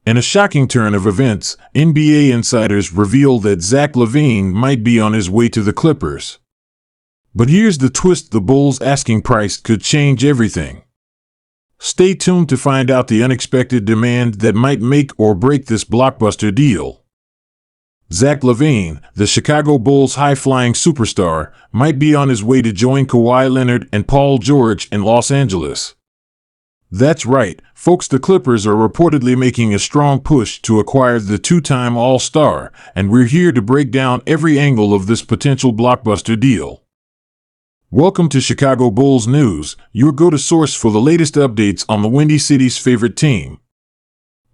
In a shocking turn of events, NBA insiders reveal that Zach LaVine might be on his way to the Clippers. But here's the twist: the Bulls' asking price could change everything. Stay tuned to find out the unexpected demand that might make or break this blockbuster deal. Zach LaVine, the Chicago Bulls' high-flying superstar, might be on his way to join Kawhi Leonard and Paul George in Los Angeles. That's right, folks, the Clippers are reportedly making a strong push to acquire the two-time All-Star, and we're here to break down every angle of this potential blockbuster deal. Welcome to Chicago Bulls News, your go-to source for the latest updates on the Windy City's favorite team.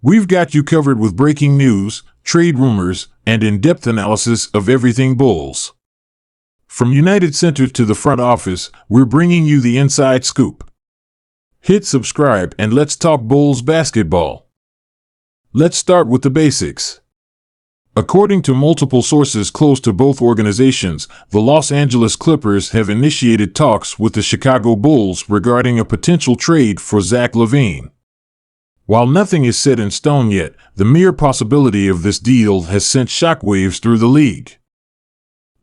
We've got you covered with breaking news, trade rumors, and in-depth analysis of everything Bulls. From United Center to the front office, we're bringing you the inside scoop. Hit subscribe and let's talk Bulls basketball. Let's start with the basics. According to multiple sources close to both organizations, the Los Angeles Clippers have initiated talks with the Chicago Bulls regarding a potential trade for Zach LaVine. While nothing is set in stone yet, the mere possibility of this deal has sent shockwaves through the league.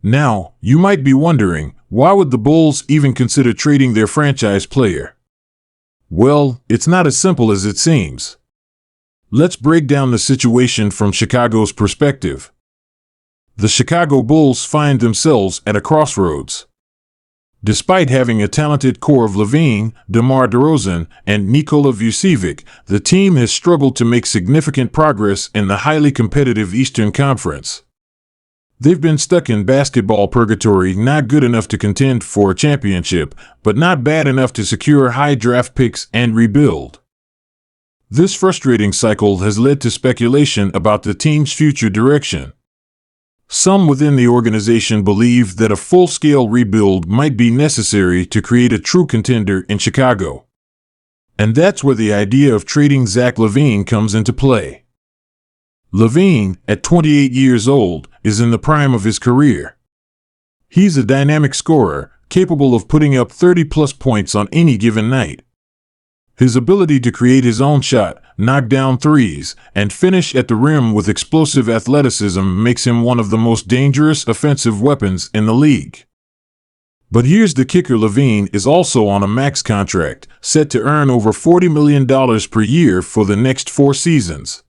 Now, you might be wondering, why would the Bulls even consider trading their franchise player? Well, it's not as simple as it seems. Let's break down the situation from Chicago's perspective. The Chicago Bulls find themselves at a crossroads. Despite having a talented core of LaVine, DeMar DeRozan, and Nikola Vucevic, the team has struggled to make significant progress in the highly competitive Eastern Conference. They've been stuck in basketball purgatory, not good enough to contend for a championship, but not bad enough to secure high draft picks and rebuild. This frustrating cycle has led to speculation about the team's future direction. Some within the organization believe that a full-scale rebuild might be necessary to create a true contender in Chicago. And that's where the idea of trading Zach LaVine comes into play. LaVine, at 28 years old, is in the prime of his career. He's a dynamic scorer, capable of putting up 30-plus points on any given night. His ability to create his own shot, knock down threes, and finish at the rim with explosive athleticism makes him one of the most dangerous offensive weapons in the league. But here's the kicker: LaVine is also on a max contract, set to earn over $40 million per year for the next 4 seasons.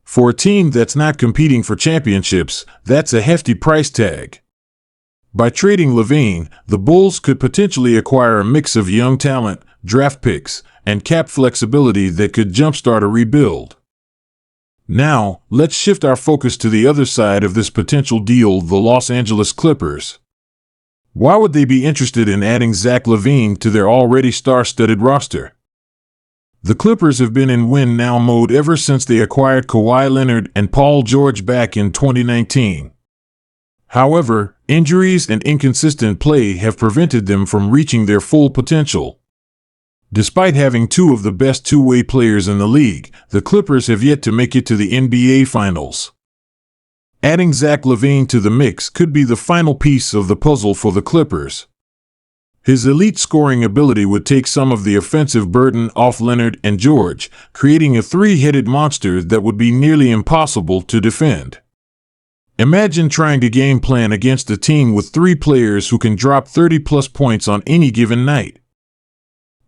For a team that's not competing for championships, that's a hefty price tag. By trading LaVine, the Bulls could potentially acquire a mix of young talent, draft picks, and cap flexibility that could jumpstart a rebuild. Now, let's shift our focus to the other side of this potential deal: the Los Angeles Clippers. Why would they be interested in adding Zach LaVine to their already star-studded roster? The Clippers have been in win-now mode ever since they acquired Kawhi Leonard and Paul George back in 2019. However, injuries and inconsistent play have prevented them from reaching their full potential. Despite having 2 of the best two-way players in the league, the Clippers have yet to make it to the NBA Finals. Adding Zach LaVine to the mix could be the final piece of the puzzle for the Clippers. His elite scoring ability would take some of the offensive burden off Leonard and George, creating a 3-headed monster that would be nearly impossible to defend. Imagine trying to game plan against a team with 3 players who can drop 30-plus points on any given night.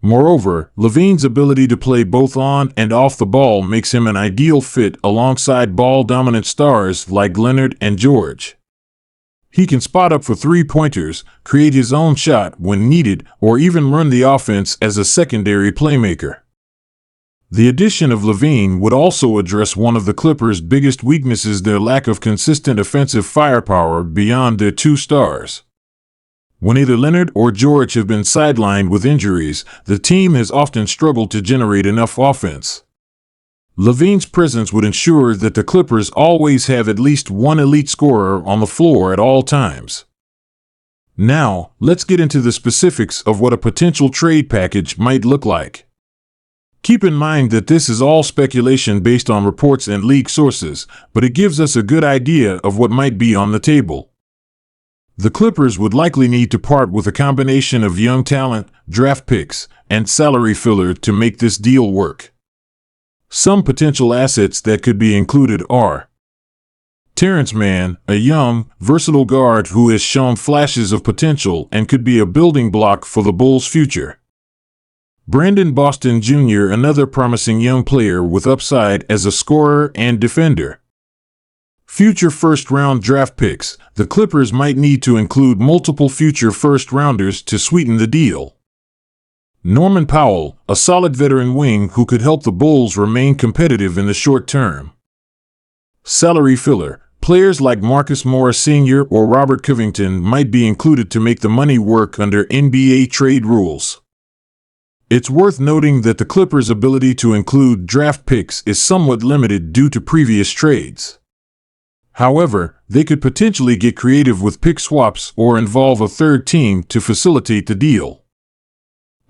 Moreover, LaVine's ability to play both on and off the ball makes him an ideal fit alongside ball-dominant stars like Leonard and George. He can spot up for 3-pointers, create his own shot when needed, or even run the offense as a secondary playmaker. The addition of LaVine would also address one of the Clippers' biggest weaknesses: their lack of consistent offensive firepower beyond their 2 stars. When either Leonard or George have been sidelined with injuries, the team has often struggled to generate enough offense. LaVine's presence would ensure that the Clippers always have at least one elite scorer on the floor at all times. Now, let's get into the specifics of what a potential trade package might look like. Keep in mind that this is all speculation based on reports and league sources, but it gives us a good idea of what might be on the table. The Clippers would likely need to part with a combination of young talent, draft picks, and salary filler to make this deal work. Some potential assets that could be included are Terrence Mann, a young, versatile guard who has shown flashes of potential and could be a building block for the Bulls' future. Brandon Boston Jr., another promising young player with upside as a scorer and defender. Future first-round draft picks. The Clippers might need to include multiple future first-rounders to sweeten the deal. Norman Powell, a solid veteran wing who could help the Bulls remain competitive in the short term. Salary filler. Players like Marcus Morris Sr. or Robert Covington might be included to make the money work under NBA trade rules. It's worth noting that the Clippers' ability to include draft picks is somewhat limited due to previous trades. However, they could potentially get creative with pick swaps or involve a third team to facilitate the deal.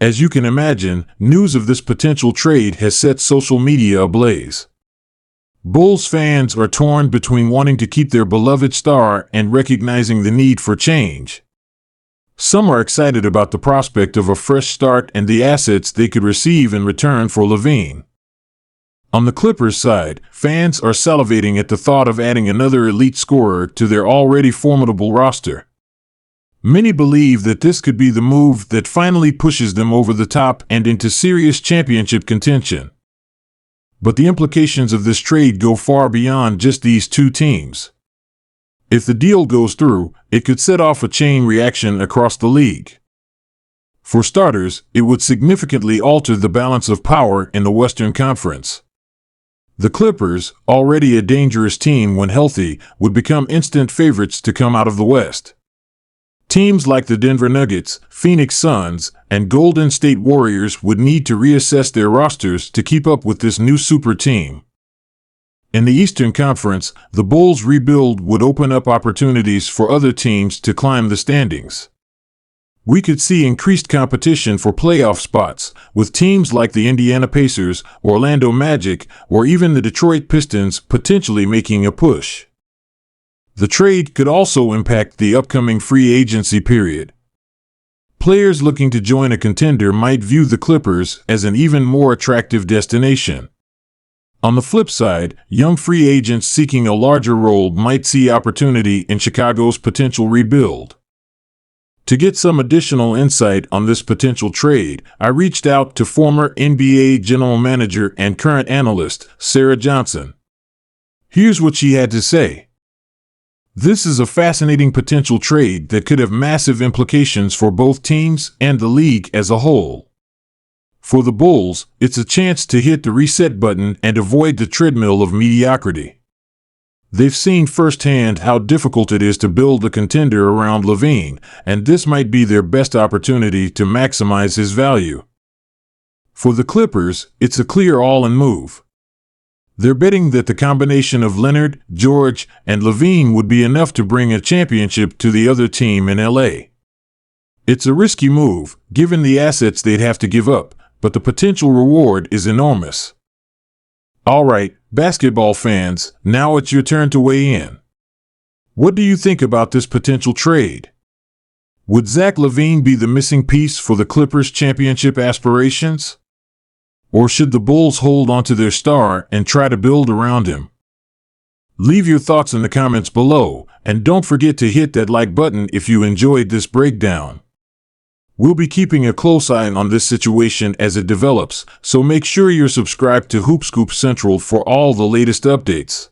As you can imagine, news of this potential trade has set social media ablaze. Bulls fans are torn between wanting to keep their beloved star and recognizing the need for change. Some are excited about the prospect of a fresh start and the assets they could receive in return for LaVine. On the Clippers side, fans are salivating at the thought of adding another elite scorer to their already formidable roster. Many believe that this could be the move that finally pushes them over the top and into serious championship contention. But the implications of this trade go far beyond just these two teams. If the deal goes through, it could set off a chain reaction across the league. For starters, it would significantly alter the balance of power in the Western Conference. The Clippers, already a dangerous team when healthy, would become instant favorites to come out of the West. Teams like the Denver Nuggets, Phoenix Suns, and Golden State Warriors would need to reassess their rosters to keep up with this new super team. In the Eastern Conference, the Bulls' rebuild would open up opportunities for other teams to climb the standings. We could see increased competition for playoff spots, with teams like the Indiana Pacers, Orlando Magic, or even the Detroit Pistons potentially making a push. The trade could also impact the upcoming free agency period. Players looking to join a contender might view the Clippers as an even more attractive destination. On the flip side, young free agents seeking a larger role might see opportunity in Chicago's potential rebuild. To get some additional insight on this potential trade, I reached out to former NBA general manager and current analyst, Sarah Johnson. Here's what she had to say. This is a fascinating potential trade that could have massive implications for both teams and the league as a whole. For the Bulls, it's a chance to hit the reset button and avoid the treadmill of mediocrity. They've seen firsthand how difficult it is to build a contender around LaVine, and this might be their best opportunity to maximize his value. For the Clippers, it's a clear all-in move. They're betting that the combination of Leonard, George, and LaVine would be enough to bring a championship to the other team in LA. It's a risky move, given the assets they'd have to give up, but the potential reward is enormous. All right, basketball fans, now it's your turn to weigh in. What do you think about this potential trade? Would Zach LaVine be the missing piece for the Clippers' championship aspirations? Or should the Bulls hold onto their star and try to build around him? Leave your thoughts in the comments below, and don't forget to hit that like button if you enjoyed this breakdown. We'll be keeping a close eye on this situation as it develops, so make sure you're subscribed to Hoop Scoop Central for all the latest updates.